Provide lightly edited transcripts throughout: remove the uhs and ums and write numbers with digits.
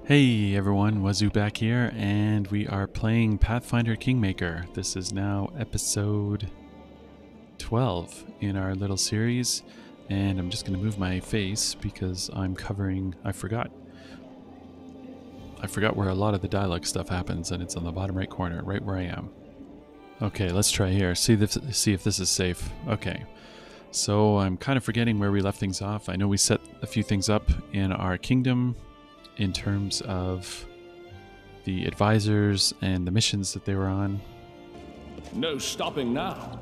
Hey everyone, Wazoo back here, and we are playing Pathfinder Kingmaker. This is now episode 12 in our little series, and I'm just going to move my face because I'm covering... I forgot where a lot of the dialogue stuff happens, and it's on the bottom right corner, right where I am. Okay, let's try here. See if this is safe. Okay, so I'm kind of forgetting where we left things off. I know we set a few things up in our kingdom in terms of the advisors and the missions that they were on. No stopping now.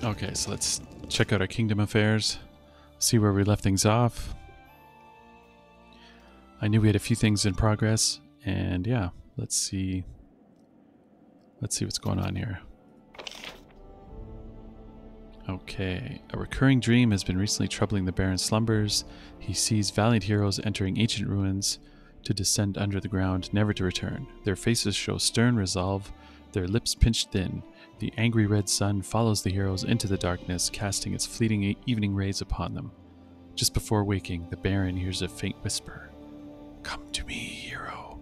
Okay, so let's check out our kingdom affairs, see where we left things off. I knew we had a few things in progress, and yeah, let's see what's going on here. Okay, a recurring dream has been recently troubling the Baron's slumbers. He sees valiant heroes entering ancient ruins to descend under the ground, never to return. Their faces show stern resolve, their lips pinched thin. The angry red sun follows the heroes into the darkness, casting its fleeting evening rays upon them. Just before waking, the Baron hears a faint whisper. "Come to me, hero.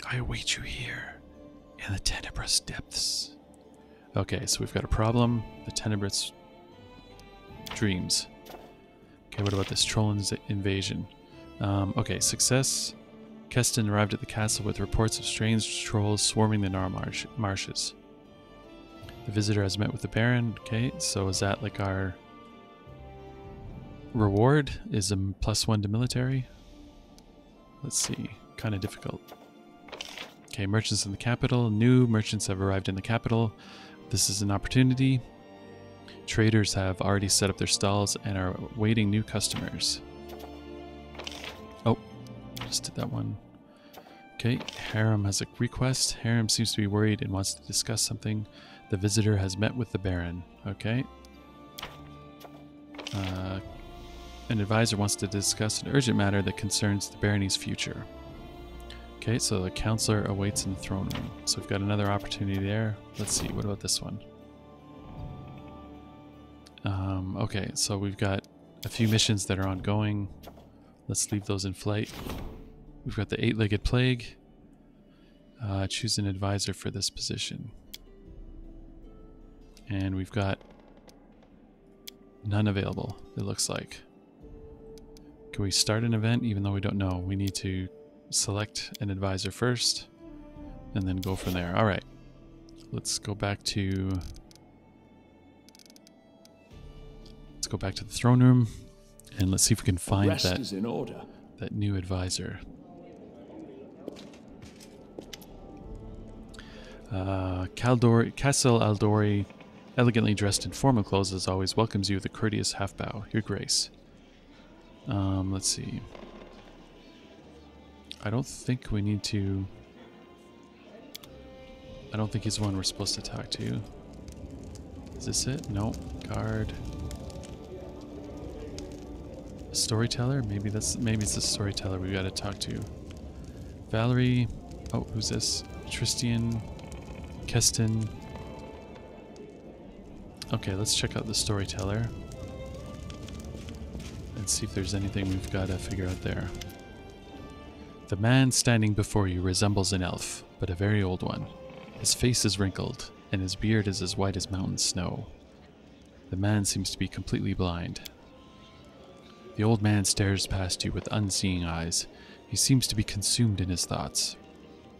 I await you here, in the tenebrous depths." Okay, so we've got a problem. The tenebrous dreams. Okay, what about this troll invasion? Okay, success. Keston arrived at the castle with reports of strange trolls swarming the Nar marshes. The visitor has met with the Baron. Okay, so is that like our reward? Is a +1 to military? Let's see. Kind of difficult. Okay, merchants in the capital. New merchants have arrived in the capital. This is an opportunity. Traders have already set up their stalls and are waiting new customers. Oh, just did that one. Okay, Harem has a request. Harem seems to be worried and wants to discuss something. The visitor has met with the Baron. Okay. An advisor wants to discuss an urgent matter that concerns the Barony's future. Okay, so the counselor awaits in the throne room. So we've got another opportunity there. Let's see, what about this one? Okay, so we've got a few missions that are ongoing. Let's leave those in flight. We've got the eight-legged plague. Choose an advisor for this position. And we've got none available, it looks like. Can we start an event even though we don't know? We need to select an advisor first and then go from there. Alright, let's go back to the throne room and let's see if we can find that new advisor. Castle Aldori, elegantly dressed in formal clothes as always, welcomes you with a courteous half bow. Your Grace. Let's see. I don't think we need to... I don't think he's the one we're supposed to talk to. Is this it? No. Guard. Storyteller? Maybe it's the storyteller we gotta talk to. Valerie. Oh, who's this? Tristian. Keston. Okay, let's check out the storyteller. And see if there's anything we've gotta figure out there. The man standing before you resembles an elf, but a very old one. His face is wrinkled, and his beard is as white as mountain snow. The man seems to be completely blind. The old man stares past you with unseeing eyes. He seems to be consumed in his thoughts.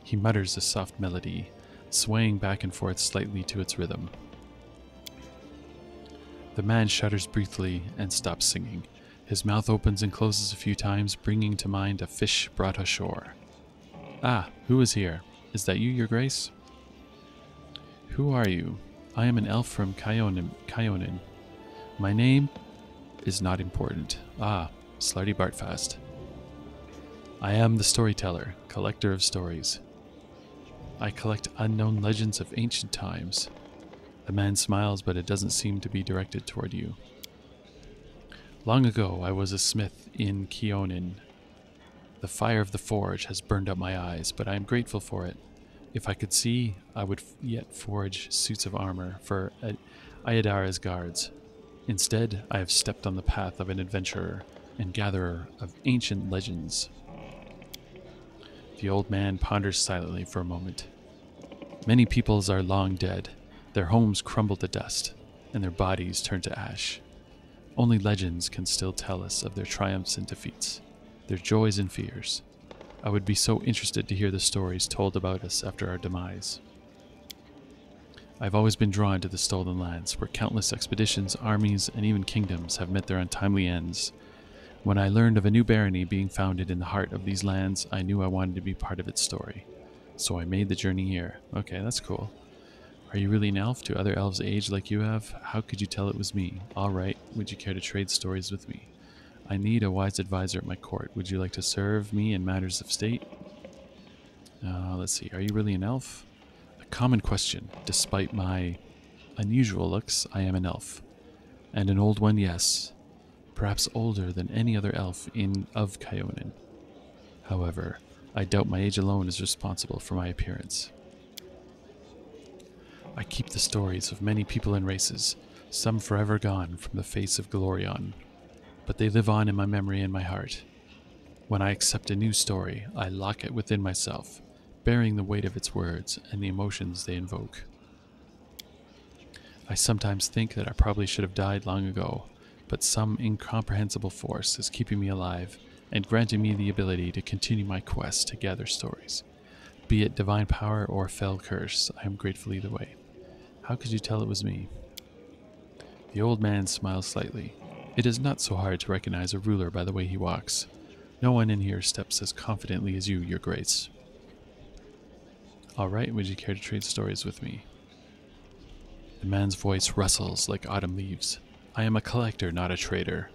He mutters a soft melody, swaying back and forth slightly to its rhythm. The man shudders briefly and stops singing. His mouth opens and closes a few times, bringing to mind a fish brought ashore. Ah, who is here? Is that you, Your Grace? Who are you? I am an elf from Kyonin. My name is not important. Ah, Slarty Bartfast. I am the storyteller, collector of stories. I collect unknown legends of ancient times. The man smiles, but it doesn't seem to be directed toward you. Long ago, I was a smith in Kyonin. The fire of the forge has burned out my eyes, but I am grateful for it. If I could see, I would yet forge suits of armor for Ayadara's guards. Instead, I have stepped on the path of an adventurer and gatherer of ancient legends. The old man ponders silently for a moment. Many peoples are long dead, their homes crumble to dust, and their bodies turn to ash. Only legends can still tell us of their triumphs and defeats, their joys and fears. I would be so interested to hear the stories told about us after our demise. I've always been drawn to the Stolen Lands, where countless expeditions, armies, and even kingdoms have met their untimely ends. When I learned of a new barony being founded in the heart of these lands, I knew I wanted to be part of its story. So I made the journey here. Okay, that's cool. Are you really an elf? Do other elves age like you have? How could you tell it was me? All right, would you care to trade stories with me? I need a wise advisor at my court. Would you like to serve me in matters of state? Let's see, are you really an elf? A common question. Despite my unusual looks, I am an elf. And an old one, yes. Perhaps older than any other elf of Kyonin. However, I doubt my age alone is responsible for my appearance. I keep the stories of many people and races, some forever gone from the face of Glorion, but they live on in my memory and my heart. When I accept a new story, I lock it within myself, bearing the weight of its words and the emotions they invoke. I sometimes think that I probably should have died long ago, but some incomprehensible force is keeping me alive and granting me the ability to continue my quest to gather stories. Be it divine power or fell curse, I am grateful either way. How could you tell it was me? The old man smiles slightly. It is not so hard to recognize a ruler by the way he walks. No one in here steps as confidently as you, your grace. All right, would you care to trade stories with me? The man's voice rustles like autumn leaves. I am a collector, not a trader.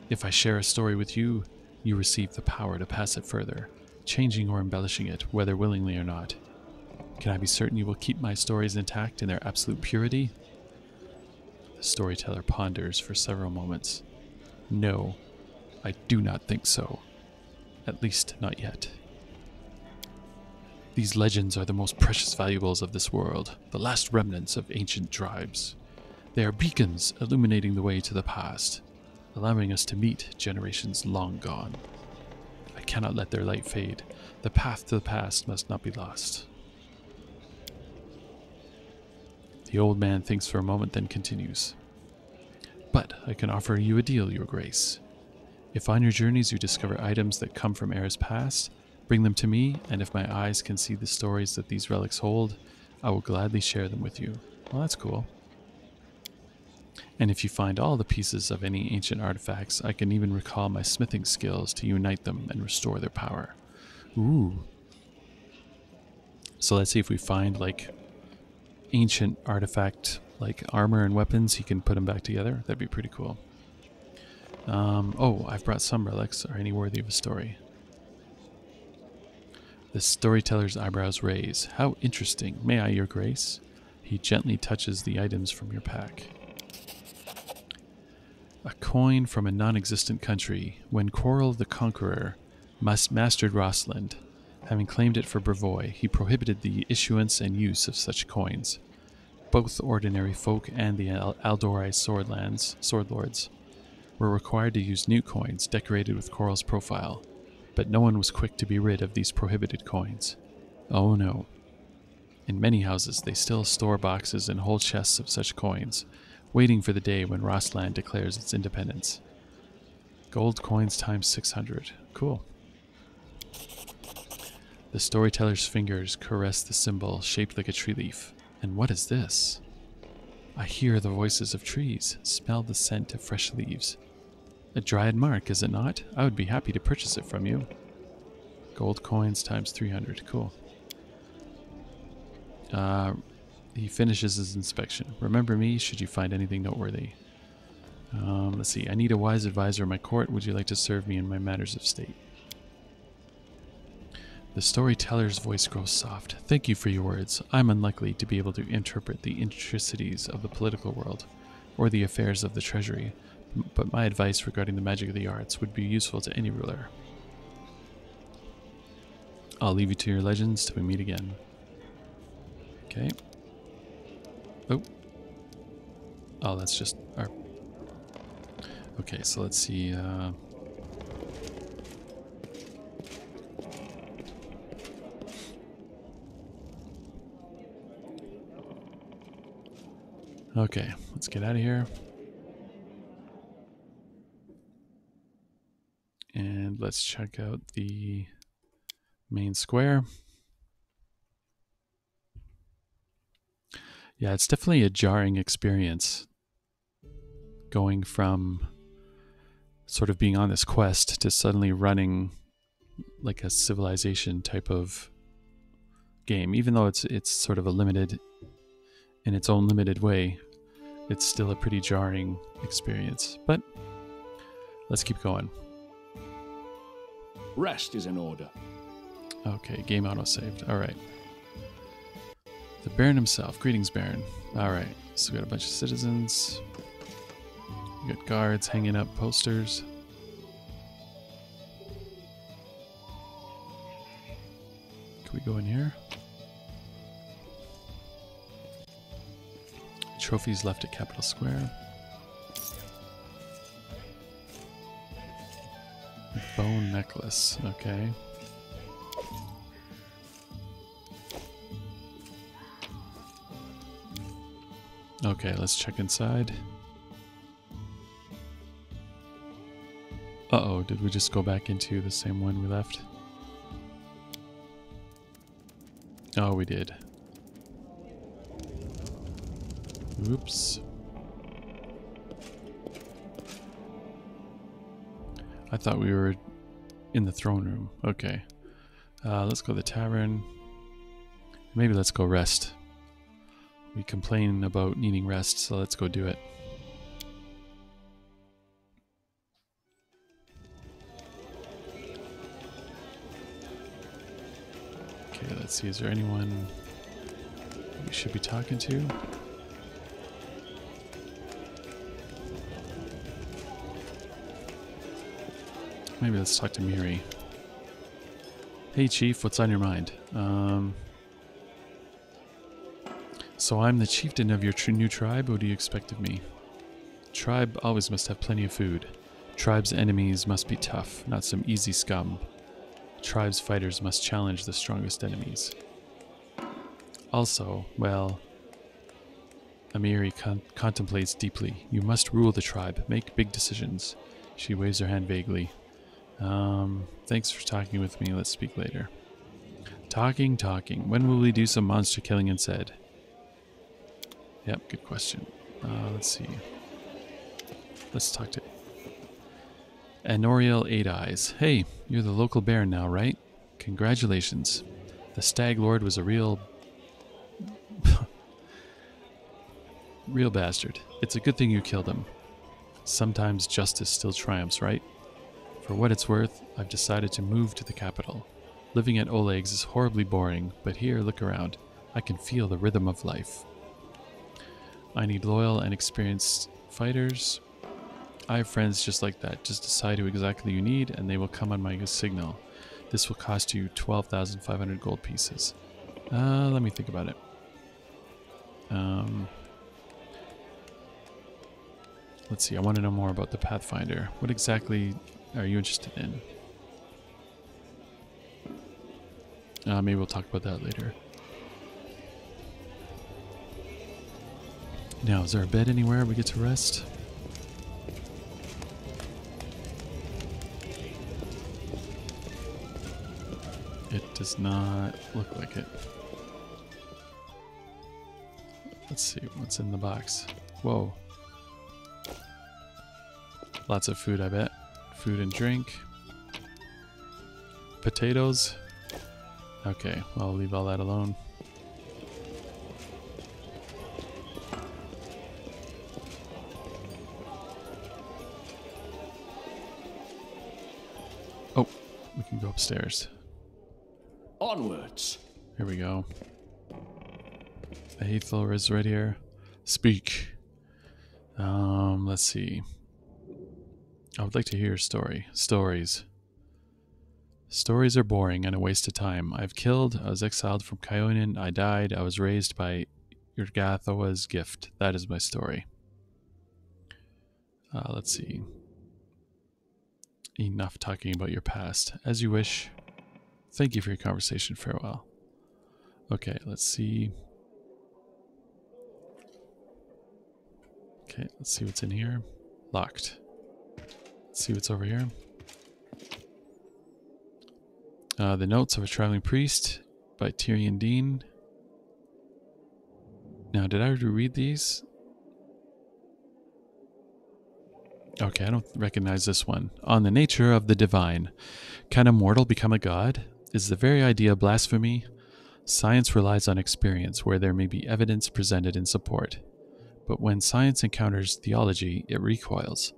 If I share a story with you, you receive the power to pass it further, changing or embellishing it, whether willingly or not. Can I be certain you will keep my stories intact in their absolute purity? The storyteller ponders for several moments. No, I do not think so. At least not yet. These legends are the most precious valuables of this world, the last remnants of ancient tribes. They are beacons illuminating the way to the past, allowing us to meet generations long gone. I cannot let their light fade. The path to the past must not be lost. The old man thinks for a moment, then continues. But I can offer you a deal, your grace. If on your journeys you discover items that come from eras past, bring them to me, and if my eyes can see the stories that these relics hold, I will gladly share them with you. Well, that's cool. And if you find all the pieces of any ancient artifacts, I can even recall my smithing skills to unite them and restore their power. Ooh. So let's see if we find, like, ancient artifact, like armor and weapons, he can put them back together. That'd be pretty cool. Oh, I've brought some relics. Are any worthy of a story? The storyteller's eyebrows raise. How interesting. May I, your grace? He gently touches the items from your pack. A coin from a non-existent country. When Quarrel the Conqueror mastered Rossland, having claimed it for Brevoy, he prohibited the issuance and use of such coins. Both ordinary folk and the Aldori sword lords, were required to use new coins decorated with Quarrel's profile, but no one was quick to be rid of these prohibited coins. Oh no. In many houses they still store boxes and whole chests of such coins, waiting for the day when Rossland declares its independence. Gold coins times 600. Cool. The storyteller's fingers caress the symbol shaped like a tree leaf. And what is this? I hear the voices of trees, smell the scent of fresh leaves. A dryad mark, is it not? I would be happy to purchase it from you. Gold coins times 300. Cool. He finishes his inspection. Remember me should you find anything noteworthy. Let's see. I need a wise advisor in my court. Would you like to serve me in my matters of state? The storyteller's voice grows soft. Thank you for your words. I'm unlikely to be able to interpret the intricacies of the political world or the affairs of the treasury, but my advice regarding the magic of the arts would be useful to any ruler. I'll leave you to your legends till we meet again. Okay. Oh, that's just our... Okay, so let's see. Okay, let's get out of here. And let's check out the main square. Yeah, it's definitely a jarring experience going from sort of being on this quest to suddenly running like a civilization type of game. Even though it's sort of a limited, in its own limited way, it's still a pretty jarring experience. But let's keep going. Rest is in order. Okay, game auto-saved. Alright. The Baron himself. Greetings, Baron. Alright, so we got a bunch of citizens. We got guards hanging up posters. Can we go in here? Trophies left at Capital Square. Bone necklace. Okay. Okay, let's check inside. Uh-oh, did we just go back into the same one we left? Oh, we did. Oops. I thought we were in the throne room. Okay. Let's go to the tavern. Maybe let's go rest. We complain about needing rest, so let's go do it. Okay, let's see. Is there anyone we should be talking to? Maybe let's talk to Miri. Hey Chief, what's on your mind? So I'm the chieftain of your new tribe. What do you expect of me? Tribe always must have plenty of food. Tribe's enemies must be tough, not some easy scum. Tribe's fighters must challenge the strongest enemies. Also, well, Amiri contemplates deeply. You must rule the tribe. Make big decisions. She waves her hand vaguely. Thanks for talking with me. Let's speak later. Talking. When will we do some monster killing instead? Yep, good question. Let's see. Let's talk to Anoriel Eight Eyes. Hey, you're the local baron now, right? Congratulations. The Stag Lord was a real bastard. It's a good thing you killed him. Sometimes justice still triumphs, right? For what it's worth, I've decided to move to the capital. Living at Oleg's is horribly boring, but here, look around. I can feel the rhythm of life. I need loyal and experienced fighters. I have friends just like that. Just decide who exactly you need, and they will come on my signal. This will cost you 12,500 gold pieces. Let me think about it. Let's see, I want to know more about the Pathfinder. What exactly are you interested in? Maybe we'll talk about that later. Now, is there a bed anywhere we get to rest? It does not look like it. Let's see what's in the box. Whoa. Lots of food, I bet. Food and drink. Potatoes. Okay, I'll leave all that alone. Oh, we can go upstairs. Onwards. Here we go. The Hathel is right here. Speak. Let's see. I would like to hear your story. Stories. Stories are boring and a waste of time. I've killed, I was exiled from Kyonin, I died, I was raised by Urgathoa's gift. That is my story. Let's see. Enough talking about your past. As you wish. Thank you for your conversation. Farewell. Okay, let's see. Okay, let's see what's in here. Locked. Let's see what's over here. The Notes of a Traveling Priest by Tyrion Dean. Now, did I already read these? Okay, I don't recognize this one. On the nature of the divine. Can a mortal become a god? Is the very idea blasphemy? Science relies on experience where there may be evidence presented in support. But when science encounters theology, it recoils.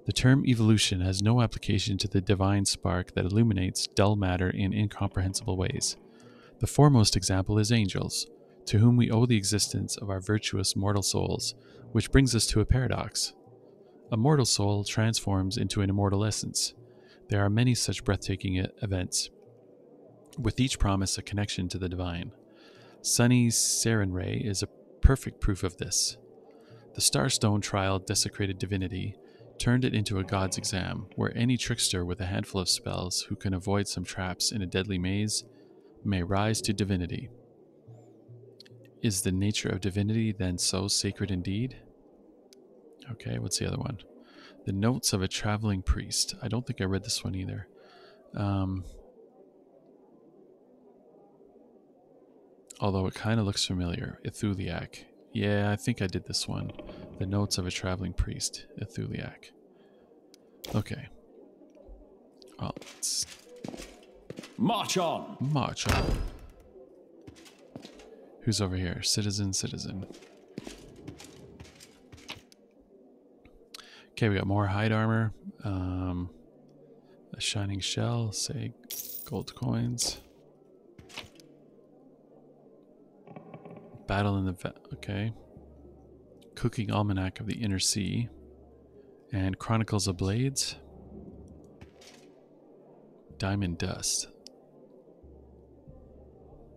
The term evolution has no application to the divine spark that illuminates dull matter in incomprehensible ways. The foremost example is angels, to whom we owe the existence of our virtuous mortal souls, which brings us to a paradox. A mortal soul transforms into an immortal essence. There are many such breathtaking events, with each promise a connection to the divine. Sunny's Sarin Ray is a perfect proof of this. The Starstone trial desecrated divinity, turned it into a god's exam, where any trickster with a handful of spells who can avoid some traps in a deadly maze may rise to divinity. Is the nature of divinity then so sacred indeed? Okay, what's the other one? The Notes of a Traveling Priest. I don't think I read this one either. Although it kind of looks familiar. Ithuliak. Yeah, I think I did this one. The Notes of a Traveling Priest. Ithuliak. Okay. Well, let's March on! march on. Who's over here? Citizen. Okay, we got more hide armor. A shining shell, say gold coins. Battle in the okay. Cooking Almanac of the Inner Sea. And Chronicles of Blades. Diamond Dust.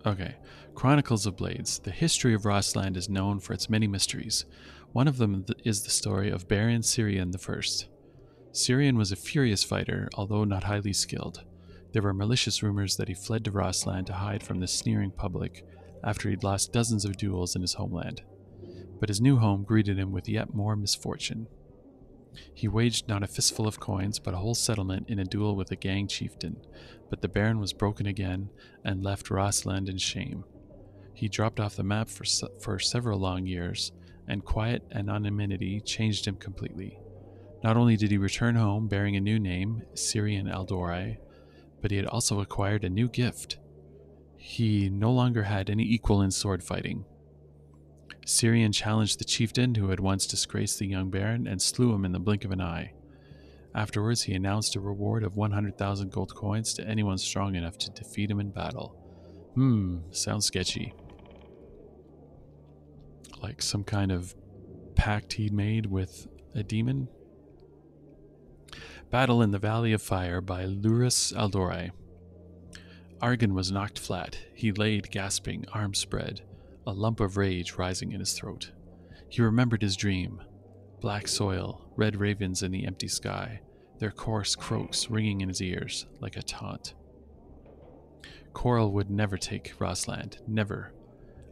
Okay. Chronicles of Blades. The history of Rossland is known for its many mysteries. One of them is the story of Baron Cirion I. Cirion was a furious fighter, although not highly skilled. There were malicious rumors that he fled to Rossland to hide from the sneering public after he'd lost dozens of duels in his homeland. But his new home greeted him with yet more misfortune. He waged not a fistful of coins, but a whole settlement in a duel with a gang chieftain, but the Baron was broken again and left Rossland in shame. He dropped off the map for several long years, and quiet anonymity changed him completely. Not only did he return home bearing a new name, Cirion Aldori, but he had also acquired a new gift. He no longer had any equal in sword fighting. Cirion challenged the chieftain who had once disgraced the young baron and slew him in the blink of an eye. Afterwards, he announced a reward of 100,000 gold coins to anyone strong enough to defeat him in battle. Sounds sketchy. Like some kind of pact he'd made with a demon? Battle in the Valley of Fire by Lurus Aldori. Argan was knocked flat. He laid, gasping, arms spread, a lump of rage rising in his throat. He remembered his dream. Black soil, red ravens in the empty sky, their coarse croaks ringing in his ears like a taunt. Coral would never take Rossland, never.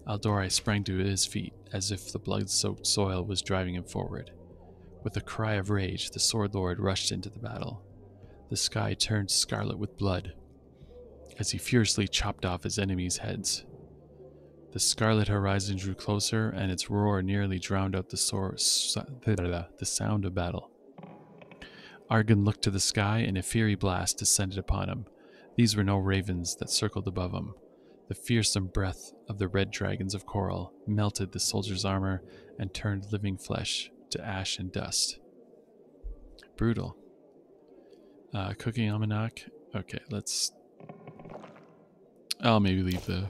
Aldori sprang to his feet as if the blood-soaked soil was driving him forward. With a cry of rage, the Sword Lord rushed into the battle. The sky turned scarlet with blood as he fiercely chopped off his enemies' heads. The scarlet horizon drew closer, and its roar nearly drowned out the sound of battle. Argan looked to the sky, and a fiery blast descended upon him. These were no ravens that circled above him. The fearsome breath of the red dragons of Coral melted the soldier's armor and turned living flesh to ash and dust. Brutal. Cooking Almanac. Okay, I'll maybe leave the...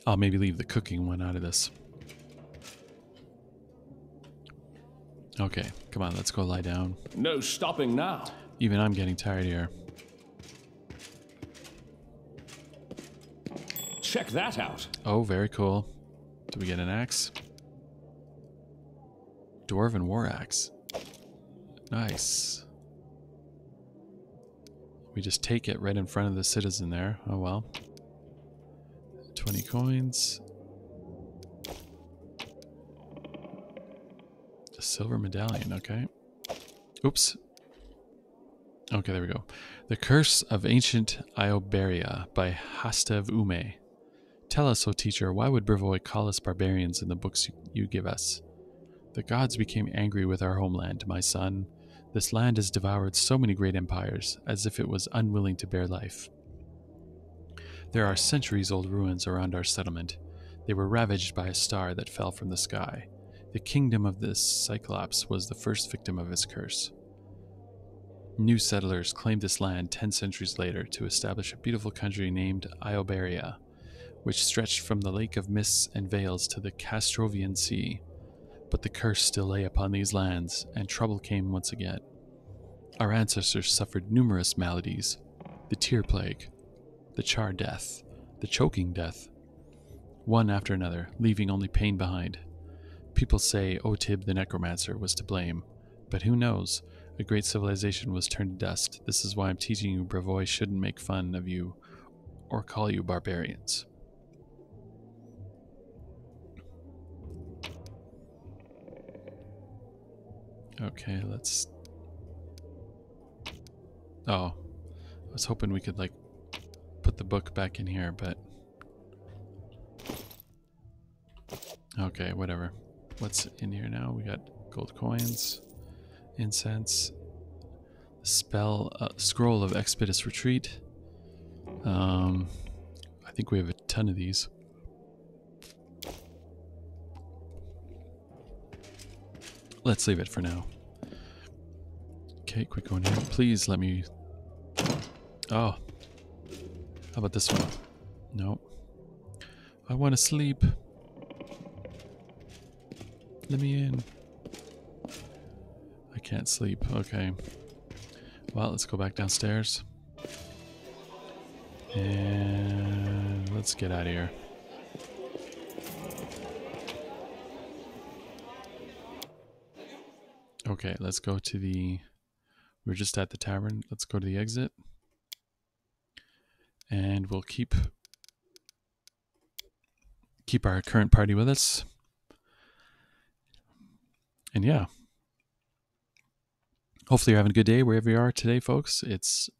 I'll maybe leave the cooking one out of this. Okay, come on, let's go lie down. No stopping now. Even I'm getting tired here. Check that out. Oh, very cool. Do we get an axe? Dwarven war axe. Nice. We just take it right in front of the citizen there. Oh well. 20 coins. A silver medallion, okay. Oops. Okay, there we go. The Curse of Ancient Ioberia by Hastev Ume. Tell us, O teacher, why would Brevoy call us barbarians in the books you give us? The gods became angry with our homeland, my son. This land has devoured so many great empires, as if it was unwilling to bear life. There are centuries-old ruins around our settlement. They were ravaged by a star that fell from the sky. The kingdom of this Cyclops was the first victim of its curse. New settlers claimed this land 10 centuries later to establish a beautiful country named Ioberia, which stretched from the Lake of Mists and Veils to the Castrovian Sea. But the curse still lay upon these lands, and trouble came once again. Our ancestors suffered numerous maladies: the tear plague, the char death, the choking death, one after another, leaving only pain behind. People say Otib the Necromancer was to blame, but who knows? A great civilization was turned to dust. This is why I'm teaching you Brevoy shouldn't make fun of you or call you barbarians. Okay, let's... Oh, I was hoping we could, like, put the book back in here, but... Okay, whatever. What's in here now? We got gold coins, incense, scroll of expeditious retreat. I think we have a ton of these. Let's leave it for now. Okay, quick going here. Please let me... Oh. How about this one? No. I want to sleep. Let me in. I can't sleep. Okay. Well, let's go back downstairs. And let's get out of here. Okay, let's go to the... We're just at the tavern. Let's go to the exit. And we'll keep our current party with us. And yeah. Hopefully you're having a good day wherever you are today, folks. It's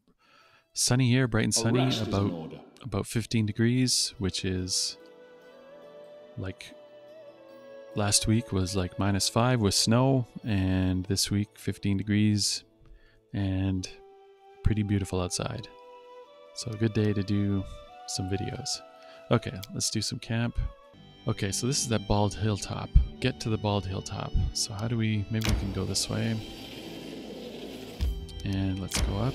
sunny here, bright and sunny, about 15 degrees, which is like last week was like -5 with snow, and this week 15 degrees and pretty beautiful outside. So a good day to do some videos. Okay, let's do some camp. Okay, so this is that bald hilltop. Get to the bald hilltop. So how do we, maybe we can go this way. And let's go up.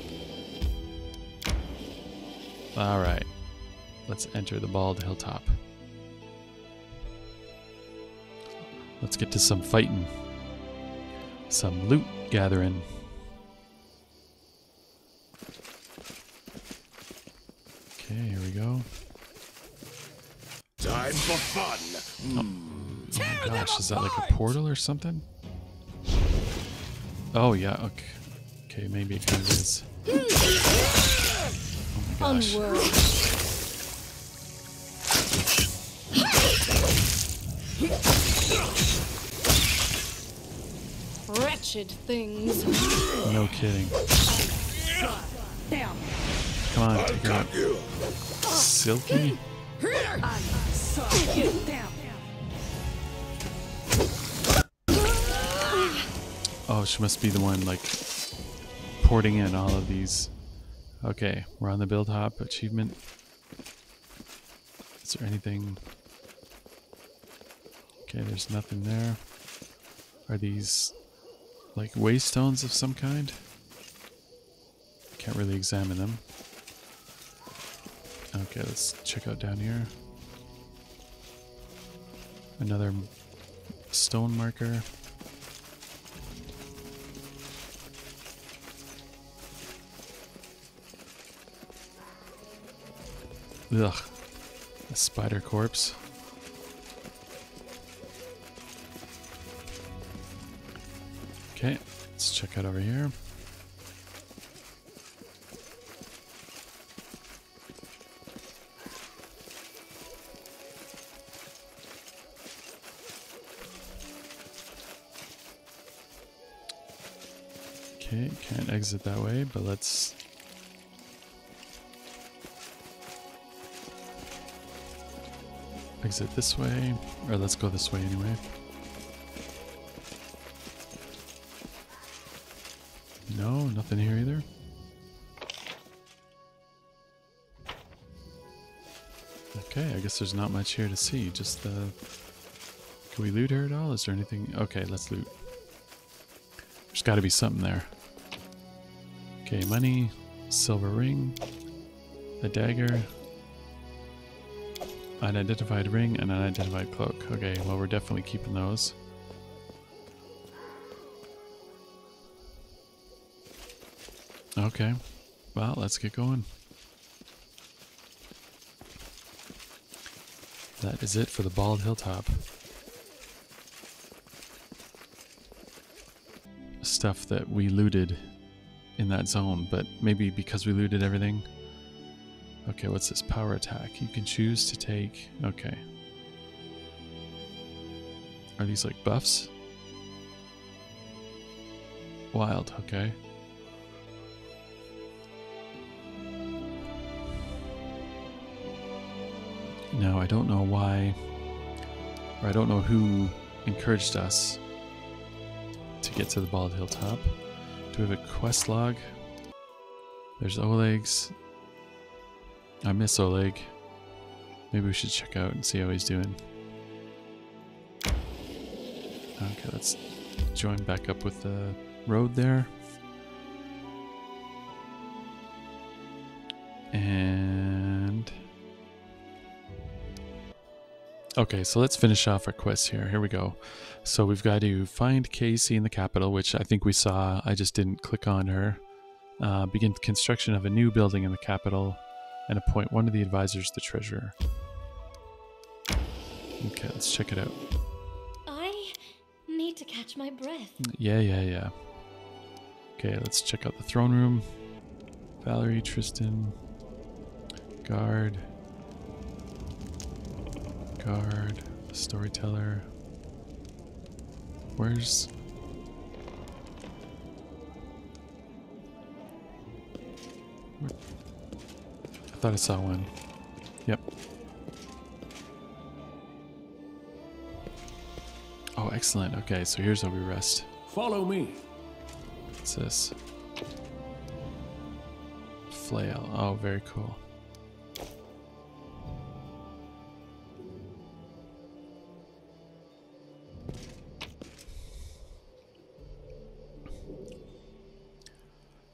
Alright, let's enter the bald hilltop. Let's get to some fighting. Some loot gathering. Okay, here we go. Time for fun. Oh my gosh, is that like a portal or something? Oh yeah, okay. Okay, maybe it kind of is. Oh my gosh. Wretched things. No kidding. Come on, take her out. Silky? Oh, she must be the one, like, porting in all of these. Okay, we're on the build hop achievement. Is there anything? Okay, there's nothing there. Are these like waystones of some kind? Can't really examine them. Okay, let's check out down here. Another stone marker. Ugh, a spider corpse. Okay, let's check out over here. Okay, can't exit that way, but let's... exit this way, or let's go this way anyway. No, nothing here either. Okay, I guess there's not much here to see, just the... Can we loot her at all? Is there anything? Okay, let's loot. There's got to be something there. Okay, money, silver ring, a dagger, unidentified ring, and an unidentified cloak. Okay, well, we're definitely keeping those. Okay, well, let's get going. That is it for the Bald Hilltop. Stuff that we looted in that zone, but maybe because we looted everything. Okay, what's this? Power attack. You can choose to take... Okay. Are these like buffs? Wild, okay. Now, I don't know why, or I don't know who encouraged us to get to the Bald Hilltop. Do we have a quest log? There's Oleg's. I miss Oleg. Maybe we should check out and see how he's doing. Okay, let's join back up with the road there. And... okay, so let's finish off our quest here. Here we go. So we've got to find Casey in the capital, which I think we saw. I just didn't click on her. Begin construction of a new building in the capital and appoint one of the advisors the treasurer. Okay, let's check it out. I need to catch my breath. Yeah. Okay, let's check out the throne room. Valerie, Tristan, guard, storyteller. Where's... I thought I saw one. Yep. Oh, excellent. Okay, so here's where we rest. Follow me. What's this? Flail. Oh, very cool.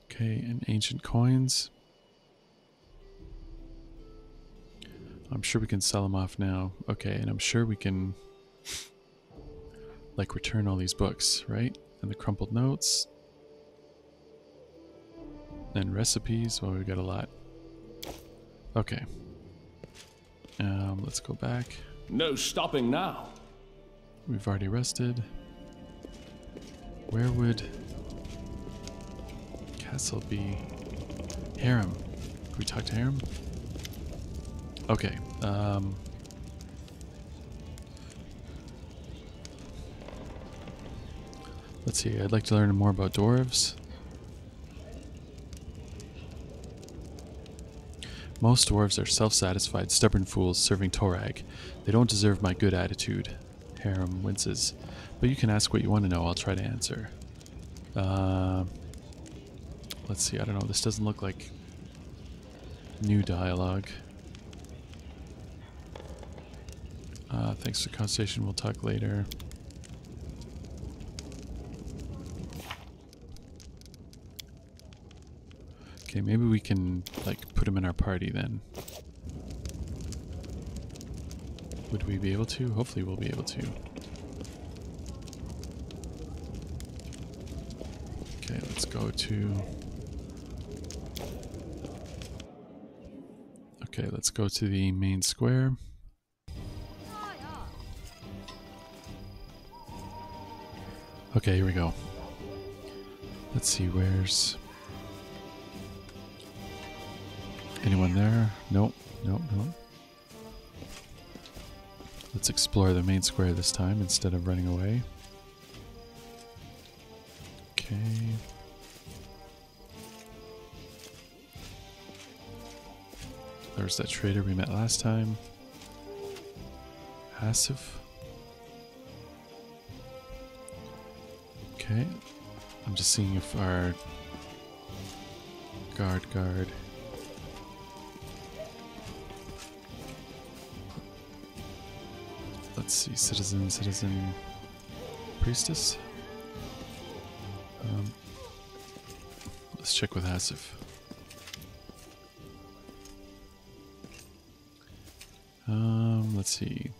Okay, and ancient coins. I'm sure we can sell them off now. Okay, and I'm sure we can like return all these books, right? And the crumpled notes. And recipes. Well, we've got a lot. Okay. Let's go back. No stopping now. We've already rested. Where would Castle be? Harem. Can we talk to Harem? Okay. Let's see. I'd like to learn more about dwarves. Most dwarves are self-satisfied, stubborn fools serving Torag. They don't deserve my good attitude. Harem winces. But you can ask what you want to know. I'll try to answer. Let's see. I don't know. This doesn't look like new dialogue. Thanks for the conversation. We'll talk later. Okay, maybe we can, like, put him in our party then. Would we be able to? Hopefully we'll be able to. Okay, let's go to... okay, let's go to the main square. Okay, here we go. Let's see, where's... anyone there? Nope. Let's explore the main square this time instead of running away. Okay. There was that trader we met last time. Passive. Okay. I'm just seeing if our guard. Let's see, citizen, priestess. Let's check with Hasif. Let's see.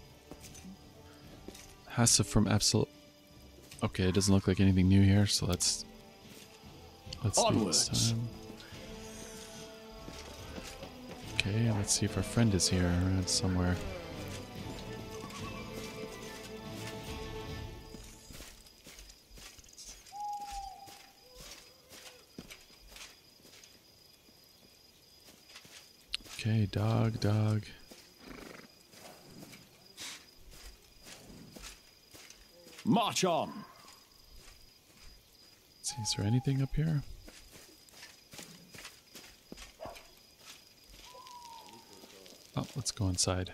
Hasif from Absol. Okay, it doesn't look like anything new here, so let's do this time. Okay, let's see if our friend is here around somewhere. Okay, dog. March on. Let's see, is there anything up here? Oh, let's go inside.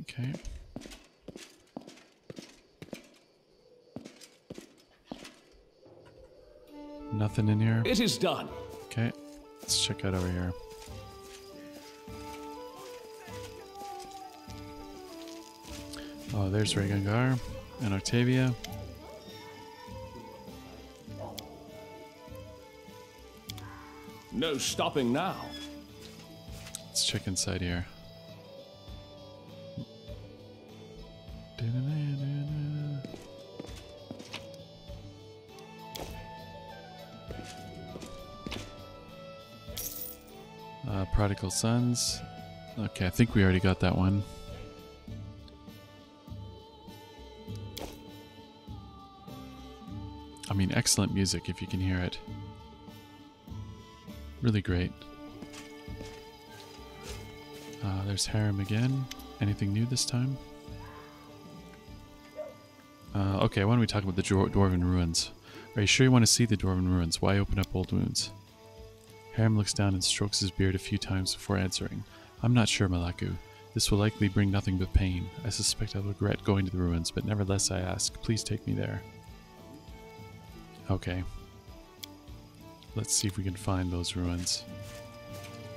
Okay. Nothing in here. It is done. Okay, let's check out over here. Oh, there's Rhaegar and Octavia. No stopping now. Let's check inside here. Prodigal Sons. Okay, I think we already got that one. I mean, excellent music if you can hear it. Really great. There's Harem again. Anything new this time? Okay, why don't we talk about the Dwarven Ruins? Are you sure you want to see the Dwarven Ruins? Why open up old wounds? Harem looks down and strokes his beard a few times before answering. I'm not sure, Malaku. This will likely bring nothing but pain. I suspect I'll regret going to the ruins, but nevertheless I ask, please take me there. Okay. Let's see if we can find those ruins.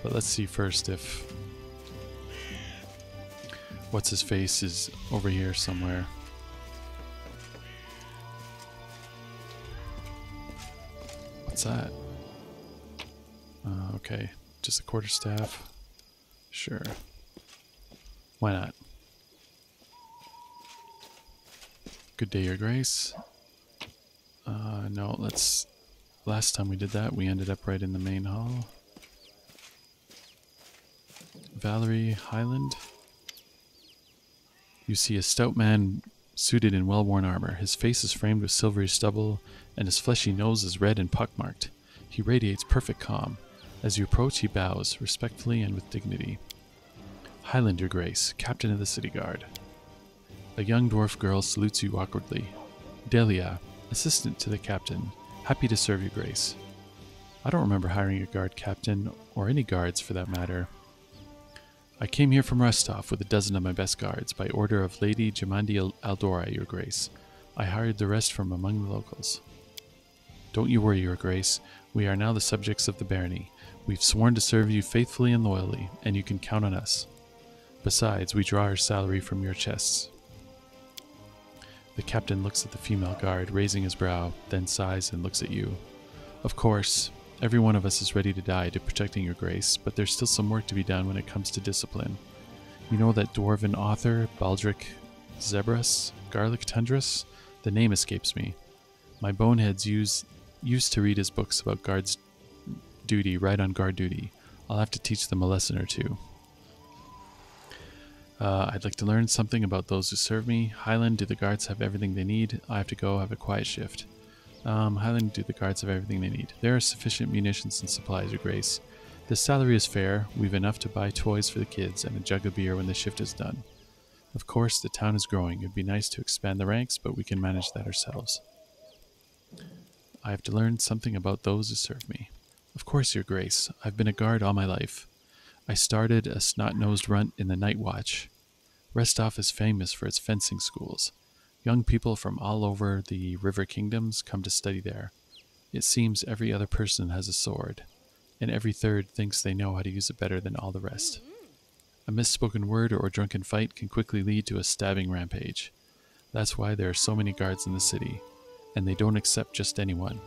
But let's see first if... What's-his-face is over here somewhere. What's that? Okay, just a quarterstaff. Sure. Why not? Good day, Your Grace. No, let's... Last time we did that, we ended up right in the main hall. Valerie Highland. You see a stout man suited in well-worn armor. His face is framed with silvery stubble, and his fleshy nose is red and pockmarked. He radiates perfect calm. As you approach, he bows, respectfully and with dignity. Highland, Your Grace, Captain of the City Guard. A young dwarf girl salutes you awkwardly. Delia, assistant to the captain. Happy to serve Your Grace. I don't remember hiring a guard captain, or any guards for that matter. I came here from Restov with a dozen of my best guards, by order of Lady Jamandi Aldora, Your Grace. I hired the rest from among the locals. Don't you worry, Your Grace. We are now the subjects of the barony. We've sworn to serve you faithfully and loyally, and you can count on us. Besides, we draw our salary from your chests. The captain looks at the female guard, raising his brow, then sighs and looks at you. Of course, every one of us is ready to die to protecting Your Grace, but there's still some work to be done when it comes to discipline. You know that dwarven author, Baldric Zebras, Garlic Tundras? The name escapes me. My boneheads used to read his books about guards' duty right on guard duty. I'll have to teach them a lesson or two. I'd like to learn something about those who serve me. Highland, do the guards have everything they need? I have to go have a quiet shift. Highland, do the guards have everything they need? There are sufficient munitions and supplies, Your Grace. The salary is fair. We've enough to buy toys for the kids and a jug of beer when the shift is done. Of course, the town is growing. It'd be nice to expand the ranks, but we can manage that ourselves. I have to learn something about those who serve me. Of course, Your Grace. I've been a guard all my life. I started a snot-nosed runt in the night watch. Restov is famous for its fencing schools. Young people from all over the river kingdoms come to study there. It seems every other person has a sword, and every third thinks they know how to use it better than all the rest. A misspoken word or drunken fight can quickly lead to a stabbing rampage. That's why there are so many guards in the city, and they don't accept just anyone.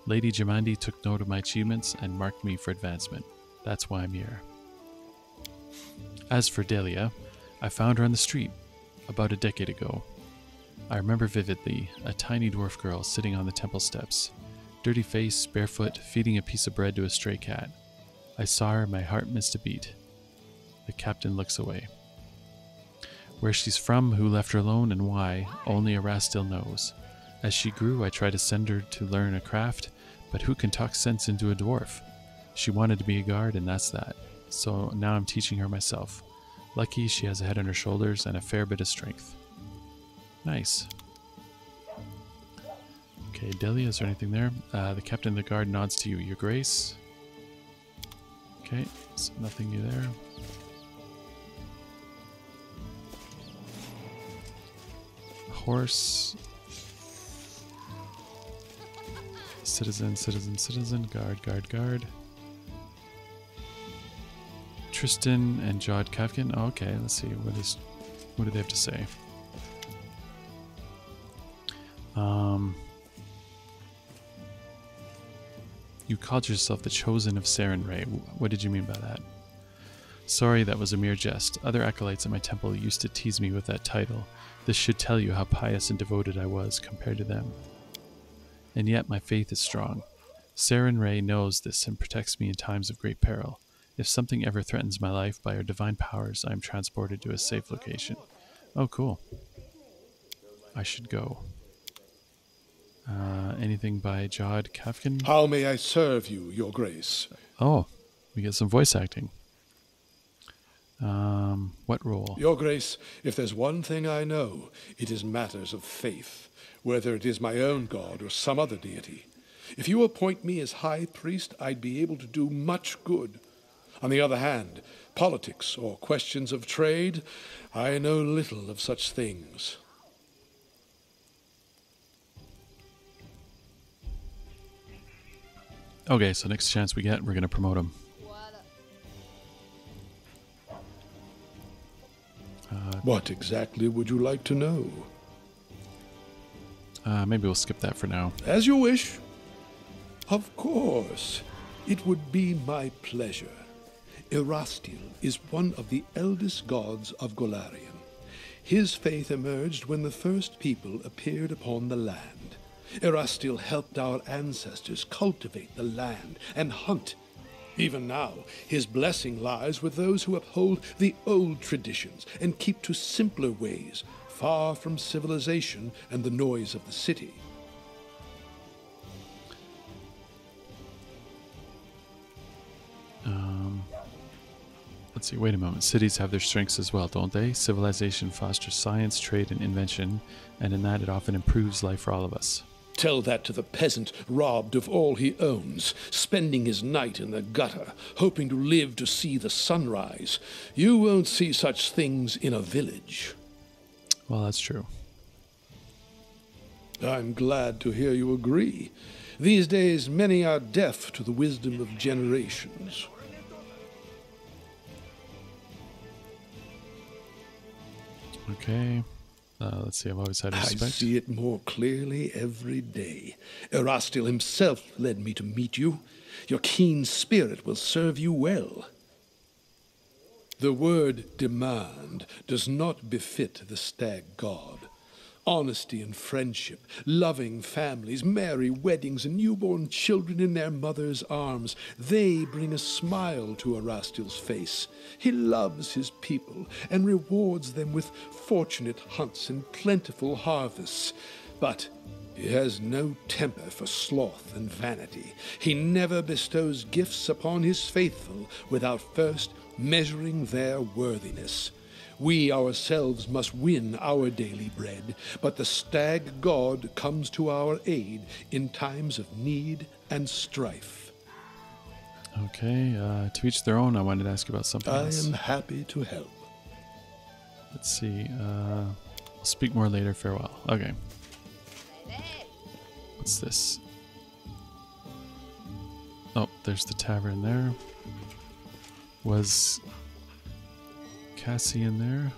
Lady Jamandi took note of my achievements and marked me for advancement. That's why I'm here. As for Delia, I found her on the street about a decade ago. I remember vividly a tiny dwarf girl sitting on the temple steps, dirty face, barefoot, feeding a piece of bread to a stray cat. I saw her, my heart missed a beat. The captain looks away. Where she's from, who left her alone, and why, only Erastil knows. As she grew, I tried to send her to learn a craft, but who can talk sense into a dwarf? She wanted to be a guard, and that's that. So now I'm teaching her myself. Lucky she has a head on her shoulders and a fair bit of strength. Nice. Okay, Delia, is there anything there? The captain of the guard nods to you. Your grace. Okay, so nothing new there. Horse. Citizen, citizen, citizen. Guard, guard, guard. Tristan and Jod Kafkin. Oh, okay, let's see. What do they have to say? You called yourself the Chosen of Saren Ray. What did you mean by that? Sorry, that was a mere jest. Other acolytes at my temple used to tease me with that title. This should tell you how pious and devoted I was compared to them. And yet my faith is strong. Saren Ray knows this and protects me in times of great peril. If something ever threatens my life, by her divine powers, I am transported to a safe location. Oh, cool. I should go. Anything by Jod Kafkin? How may I serve you, your grace? Oh, we get some voice acting. What role? Your grace, if there's one thing I know, it is matters of faith, whether it is my own god or some other deity. If you appoint me as high priest, I'd be able to do much good. On the other hand, politics or questions of trade, I know little of such things. Okay, so next chance we get, we're going to promote him. What exactly would you like to know? Maybe we'll skip that for now. As you wish. Of course. It would be my pleasure. Erastil is one of the eldest gods of Golarion. His faith emerged when the first people appeared upon the land. Erastil helped our ancestors cultivate the land and hunt. Even now, his blessing lies with those who uphold the old traditions and keep to simpler ways, far from civilization and the noise of the city. Let's see, wait a moment. Cities have their strengths as well, don't they? Civilization fosters science, trade, and invention, and in that it often improves life for all of us. Tell that to the peasant robbed of all he owns, spending his night in the gutter, hoping to live to see the sunrise. You won't see such things in a village. Well, that's true. I'm glad to hear you agree. These days, many are deaf to the wisdom of generations. Okay. Let's see, I've always had respect. I see it more clearly every day. Erastil himself led me to meet you. Your keen spirit will serve you well. The word demand does not befit the stag god. Honesty and friendship, loving families, merry weddings, and newborn children in their mother's arms, they bring a smile to Erastil's face. He loves his people and rewards them with fortunate hunts and plentiful harvests. But he has no temper for sloth and vanity. He never bestows gifts upon his faithful without first measuring their worthiness. We ourselves must win our daily bread, but the stag god comes to our aid in times of need and strife. Okay, to each their own. I wanted to ask you about something I else. am happy to help. Let's see. I'll speak more later. Farewell. Okay. What's this? Oh, there's the tavern there. Was Cassie in there?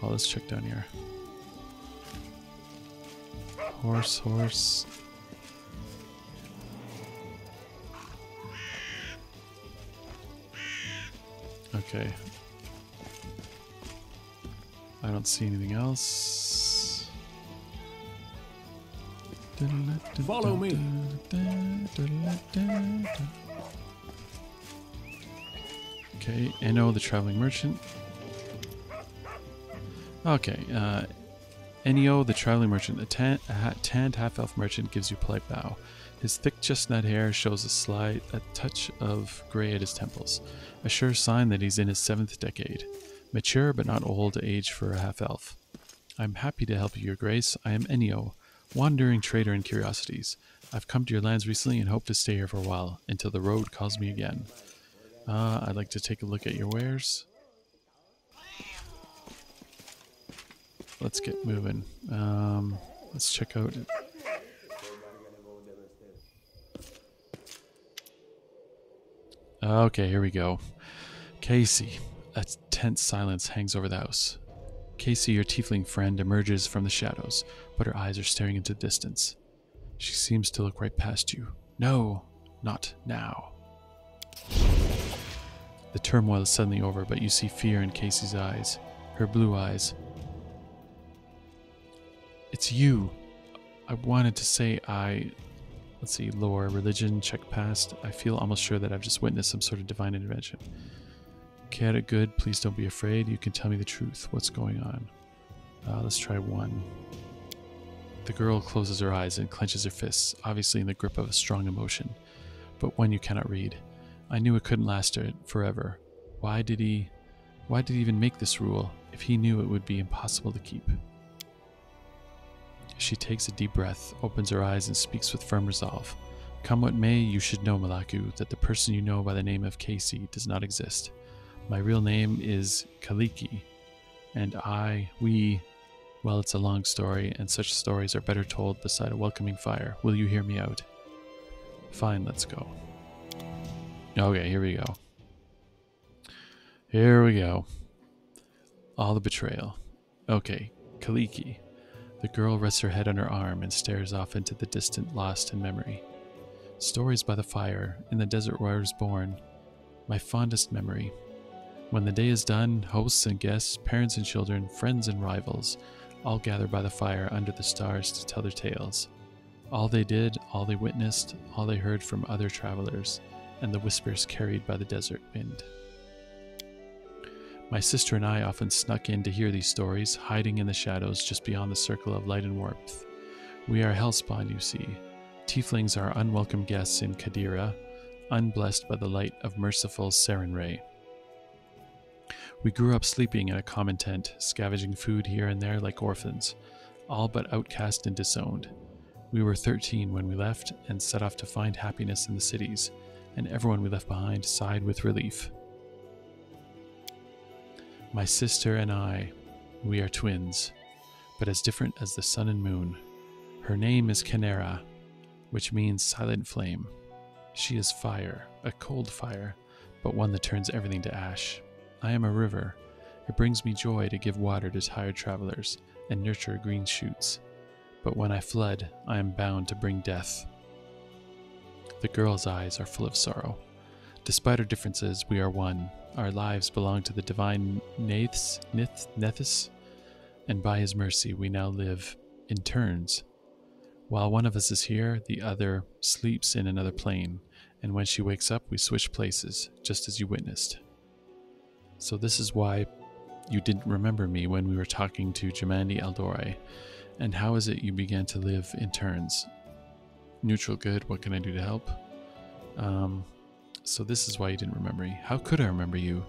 Oh, let's check down here. Horse. Okay. I don't see anything else. Follow me. Okay, Enno the traveling merchant. Okay, Ennio the traveling merchant, a tanned half-elf merchant, gives you a polite bow. His thick chestnut hair shows a touch of gray at his temples, a sure sign that he's in his 7th decade. Mature but not old age for a half-elf. I'm happy to help you, your grace. I am Ennio, wandering trader in curiosities. I've come to your lands recently and hope to stay here for a while, until the road calls me again. I'd like to take a look at your wares. Let's get moving. Let's check out... Okay, here we go. Casey. A tense silence hangs over the house. Casey, your tiefling friend, emerges from the shadows, but her eyes are staring into the distance. She seems to look right past you. No, not now. The turmoil is suddenly over, but you see fear in Casey's eyes. Her blue eyes. It's you. I wanted to say let's see, lore, religion, check past. I feel almost sure that I've just witnessed some sort of divine intervention. Kara, good, please don't be afraid. You can tell me the truth. What's going on? Let's try 1. The girl closes her eyes and clenches her fists, obviously in the grip of a strong emotion, but one you cannot read. I knew it couldn't last forever. Why did he even make this rule if he knew it would be impossible to keep? She takes a deep breath, opens her eyes, and speaks with firm resolve. Come what may, you should know, Malaku, that the person you know by the name of Casey does not exist. My real name is Kaliki, and well, it's a long story, and such stories are better told beside a welcoming fire. Will you hear me out? Fine, let's go. Okay, here we go. Here we go. All the betrayal. Okay, Kaliki. The girl rests her head on her arm and stares off into the distant, lost in memory. Stories by the fire, in the desert where I was born. My fondest memory. When the day is done, hosts and guests, parents and children, friends and rivals, all gather by the fire under the stars to tell their tales. All they did, all they witnessed, all they heard from other travelers, and the whispers carried by the desert wind. My sister and I often snuck in to hear these stories, hiding in the shadows just beyond the circle of light and warmth. We are hellspawn, you see. Tieflings are unwelcome guests in Kadira, unblessed by the light of merciful Sarenrae. We grew up sleeping in a common tent, scavenging food here and there like orphans, all but outcast and disowned. We were 13 when we left and set off to find happiness in the cities, and everyone we left behind sighed with relief. My sister and I, we are twins, but as different as the sun and moon. Her name is Canera, which means silent flame. She is fire, a cold fire, but one that turns everything to ash. I am a river. It brings me joy to give water to tired travelers and nurture green shoots. But when I flood, I am bound to bring death. The girl's eyes are full of sorrow. Despite our differences, we are one. Our lives belong to the divine Nethys, and by his mercy we now live in turns. While one of us is here, the other sleeps in another plane, and when she wakes up, we switch places, just as you witnessed. So this is why you didn't remember me when we were talking to Jamandi Eldore, and how is it you began to live in turns? Neutral good, what can I do to help? So this is why you didn't remember me. How could I remember you?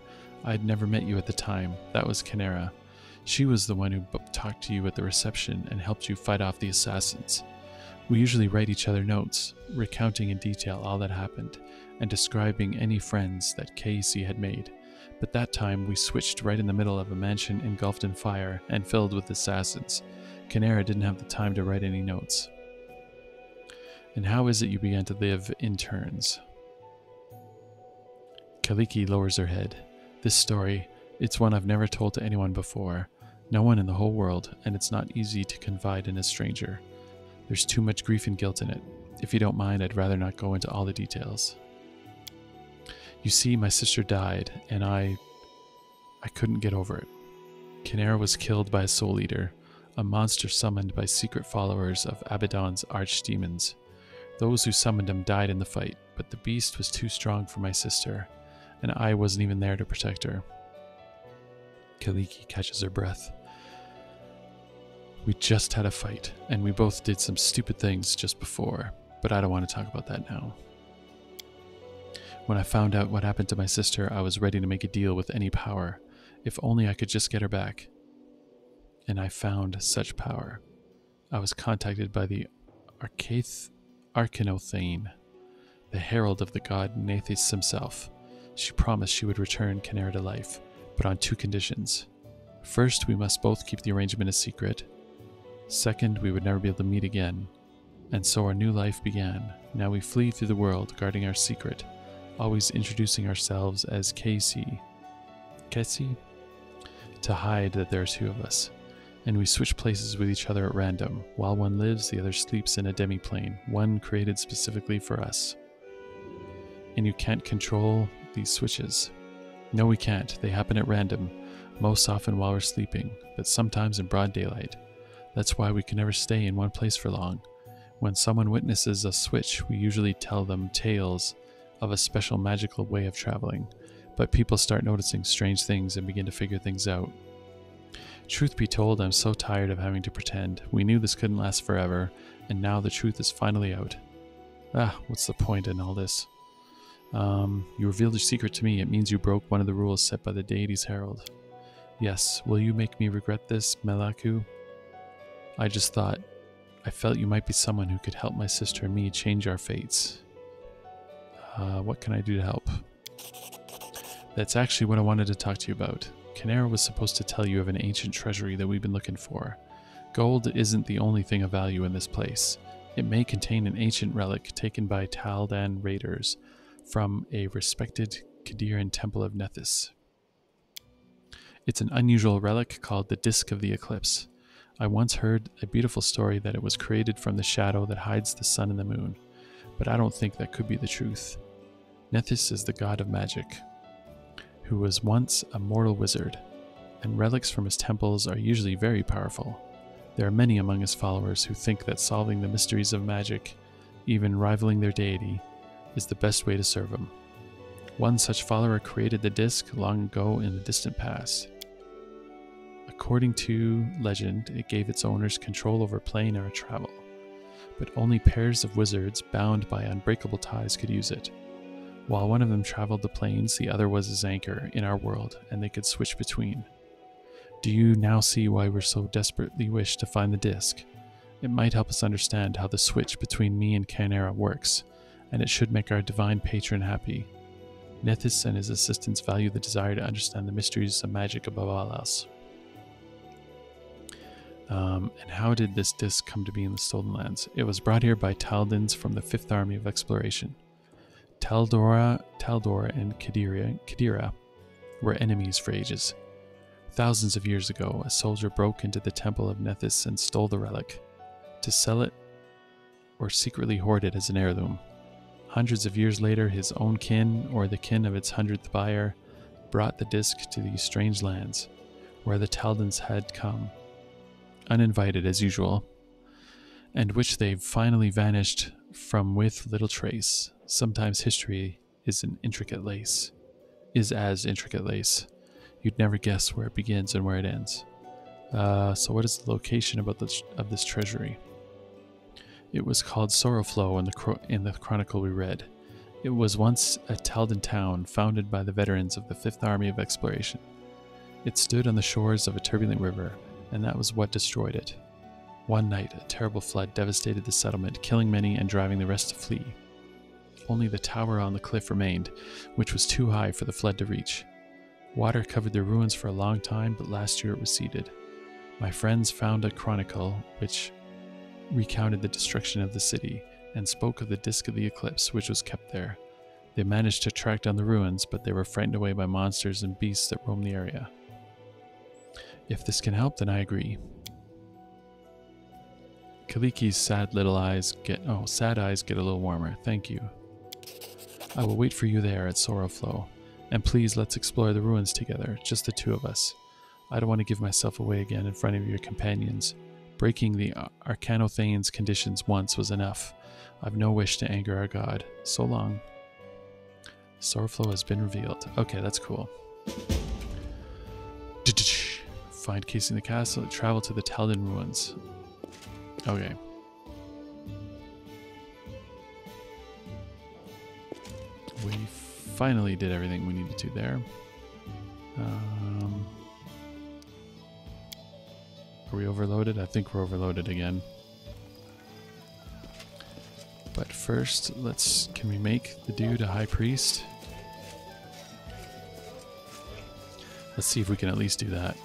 I had never met you at the time. That was Canera. She was the one who talked to you at the reception and helped you fight off the assassins. We usually write each other notes, recounting in detail all that happened, and describing any friends that Casey had made. But that time we switched right in the middle of a mansion engulfed in fire and filled with assassins. Kynera didn't have the time to write any notes. And how is it you began to live in turns? Kaliki lowers her head. This story, it's one I've never told to anyone before. No one in the whole world, and it's not easy to confide in a stranger. There's too much grief and guilt in it. If you don't mind, I'd rather not go into all the details. You see, my sister died, and I couldn't get over it. Kynera was killed by a soul eater, a monster summoned by secret followers of Abaddon's archdemons. Those who summoned him died in the fight, but the beast was too strong for my sister, and I wasn't even there to protect her. Kaliki catches her breath. We just had a fight, and we both did some stupid things just before, but I don't want to talk about that now. When I found out what happened to my sister, I was ready to make a deal with any power, if only I could just get her back. And I found such power. I was contacted by the Arcanum, the herald of the god Nathis himself. She promised she would return Kynera to life, but on 2 conditions. First, we must both keep the arrangement a secret. Second, we would never be able to meet again. And so our new life began. Now we flee through the world, guarding our secret, always introducing ourselves as Casey, to hide that there are 2 of us. And we switch places with each other at random. While one lives, the other sleeps in a demi-plane, one created specifically for us. And you can't control these switches. No, we can't. They happen at random, most often while we're sleeping, but sometimes in broad daylight. That's why we can never stay in one place for long. When someone witnesses a switch, we usually tell them tales of a special magical way of traveling, but people start noticing strange things and begin to figure things out. Truth be told, I'm so tired of having to pretend. We knew this couldn't last forever, and now the truth is finally out. What's the point in all this? You revealed your secret to me. It means you broke one of the rules set by the deity's herald. Yes, will you make me regret this, Melaku? I felt you might be someone who could help my sister and me change our fates. What can I do to help? That's actually what I wanted to talk to you about. Kynera was supposed to tell you of an ancient treasury that we've been looking for. Gold isn't the only thing of value in this place. It may contain an ancient relic taken by Taldan raiders from a respected Kadiran temple of Nethys. It's an unusual relic called the Disk of the Eclipse. I once heard a beautiful story that it was created from the shadow that hides the sun and the moon, but I don't think that could be the truth. Nethys is the god of magic, who was once a mortal wizard, and relics from his temples are usually very powerful. There are many among his followers who think that solving the mysteries of magic, even rivaling their deity, is the best way to serve him. One such follower created the disc long ago in the distant past. According to legend, it gave its owners control over plane or travel, but only pairs of wizards bound by unbreakable ties could use it. While one of them traveled the planes, the other was his anchor in our world, and they could switch between. Do you now see why we're so desperately wish to find the disc? It might help us understand how the switch between me and Kynera works, and it should make our divine patron happy. Nethys and his assistants value the desire to understand the mysteries of magic above all else. And how did this disc come to be in the Stolen Lands? It was brought here by Taldans from the 5th Army of Exploration. Taldor and Kadira were enemies for ages. Thousands of years ago, a soldier broke into the temple of Nethys and stole the relic, to sell it or secretly hoard it as an heirloom. Hundreds of years later, his own kin, or the kin of its 100th buyer, brought the disc to these strange lands, where the Taldans had come, uninvited as usual, and which they finally vanished from with little trace. Sometimes history is as intricate lace. You'd never guess where it begins and where it ends. So what is the location of this treasury? It was called Sorrowflow in the chronicle we read. It was once a Taldan town founded by the veterans of the 5th Army of Exploration. It stood on the shores of a turbulent river, and that was what destroyed it. One night, a terrible flood devastated the settlement, killing many and driving the rest to flee. Only the tower on the cliff remained, which was too high for the flood to reach. Water covered the ruins for a long time, but last year it receded. My friends found a chronicle which recounted the destruction of the city and spoke of the disk of the eclipse, which was kept there. They managed to track down the ruins, but they were frightened away by monsters and beasts that roam the area. If this can help, then I agree. Kaliki's sad eyes get a little warmer. Thank you. I will wait for you there at Sorrowflow. And please, let's explore the ruins together, just the two of us. I don't want to give myself away again in front of your companions. Breaking the Arcanothane's conditions once was enough. I've no wish to anger our god. So long. Sorrowflow has been revealed. Okay, that's cool. Find casing the castle. Travel to the Taldan ruins. Okay. We finally did everything we needed to there. Are we overloaded? I think we're overloaded again. But first, can we make the dude a high priest? Let's see if we can at least do that.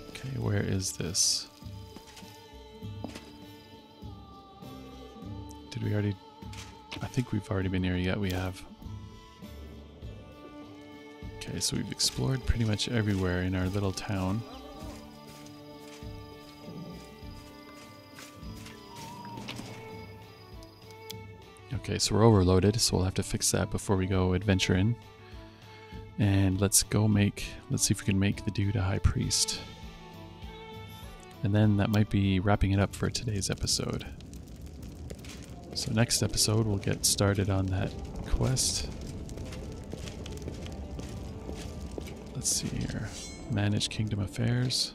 Okay, where is this? Did we already... I think we've already been here. Yeah, we have. Okay, so we've explored pretty much everywhere in our little town. Okay, so we're overloaded, so we'll have to fix that before we go adventuring. And let's see if we can make the dude a high priest. And then that might be wrapping it up for today's episode. So next episode we'll get started on that quest. Let's see here. Manage kingdom affairs.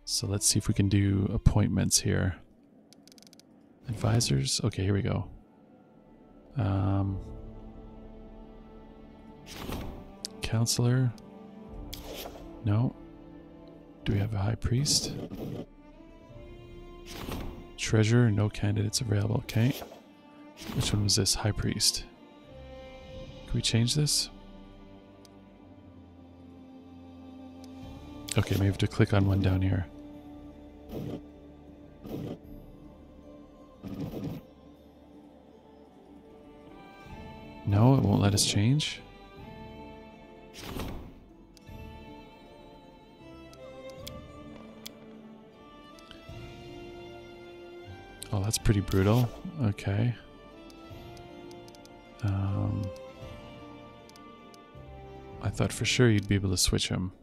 So let's see if we can do appointments here. Advisors. Okay, here we go. Counselor. No. Do we have a high priest? Treasurer. No candidates available. Okay. Which one was this? High priest. Can we change this? Okay, maybe we have to click on one down here. No, it won't let us change. Oh, that's pretty brutal. Okay. I thought for sure you'd be able to switch him.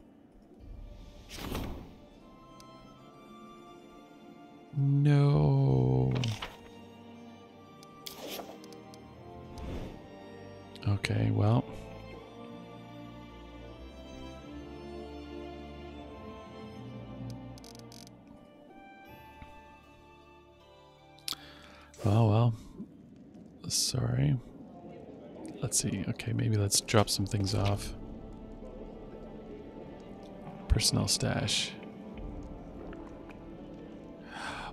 No. Okay, well. Oh, well. Sorry. Let's see. Okay, maybe let's drop some things off. Personnel stash.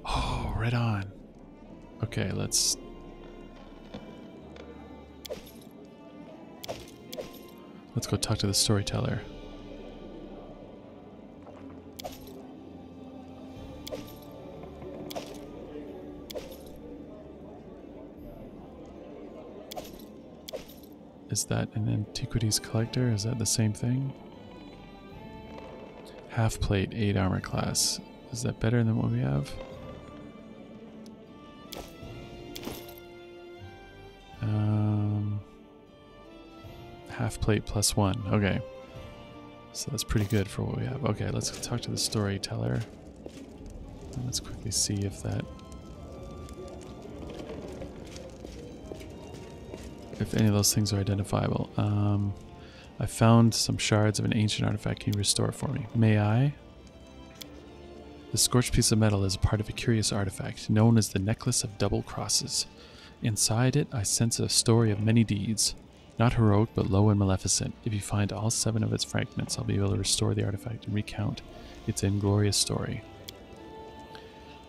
Oh, right on. Okay, let's go talk to the storyteller. Is that an antiquities collector? Is that the same thing? Half plate, 8 armor class. Is that better than what we have? Half plate +1. Okay. So that's pretty good for what we have. Okay, let's talk to the storyteller. And let's quickly see if any of those things are identifiable. I found some shards of an ancient artifact. Can you restore it for me? May I? The scorched piece of metal is part of a curious artifact known as the Necklace of Double Crosses. Inside it, I sense a story of many deeds. Not heroic, but low and maleficent. If you find all 7 of its fragments, I'll be able to restore the artifact and recount its inglorious story.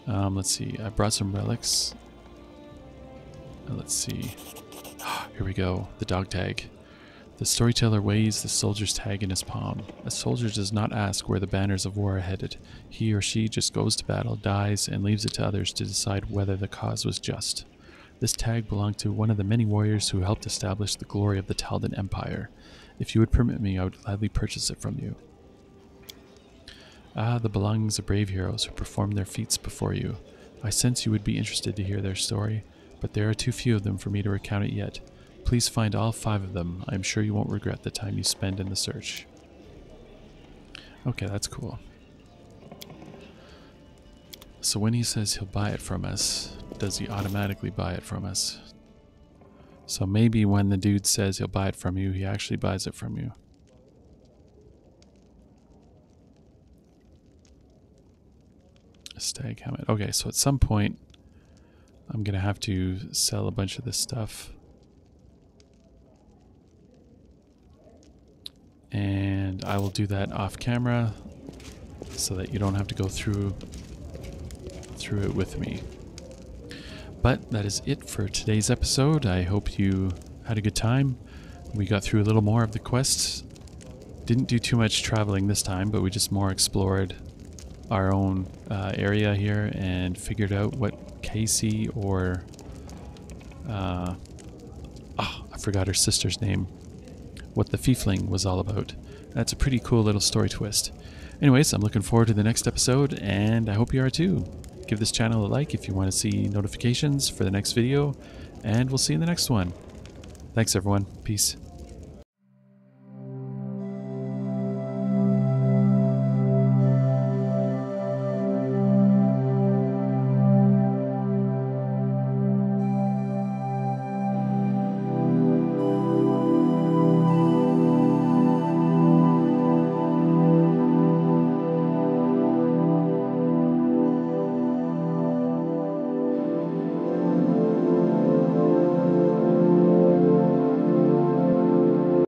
Let's see. I brought some relics. Let's see. Here we go. The dog tag. The storyteller weighs the soldier's tag in his palm. A soldier does not ask where the banners of war are headed. He or she just goes to battle, dies, and leaves it to others to decide whether the cause was just. This tag belonged to one of the many warriors who helped establish the glory of the Taldan Empire. If you would permit me, I would gladly purchase it from you. Ah, the belongings of brave heroes who performed their feats before you. I sense you would be interested to hear their story, but there are too few of them for me to recount it yet. Please find all 5 of them. I am sure you won't regret the time you spend in the search. Okay, that's cool. So when he says he'll buy it from us, does he automatically buy it from us? So maybe when the dude says he'll buy it from you, he actually buys it from you. A stag helmet. Okay, so at some point, I'm going to have to sell a bunch of this stuff. And I will do that off camera so that you don't have to go through it with me. But that is it for today's episode. I hope you had a good time. We got through a little more of the quests. Didn't do too much traveling this time, but we just more explored our own area here and figured out what Casey or I forgot her sister's name, what the Fiefling was all about. That's a pretty cool little story twist. Anyways, I'm looking forward to the next episode, and I hope you are too. Give this channel a like if you want to see notifications for the next video, and we'll see you in the next one. Thanks everyone. Peace.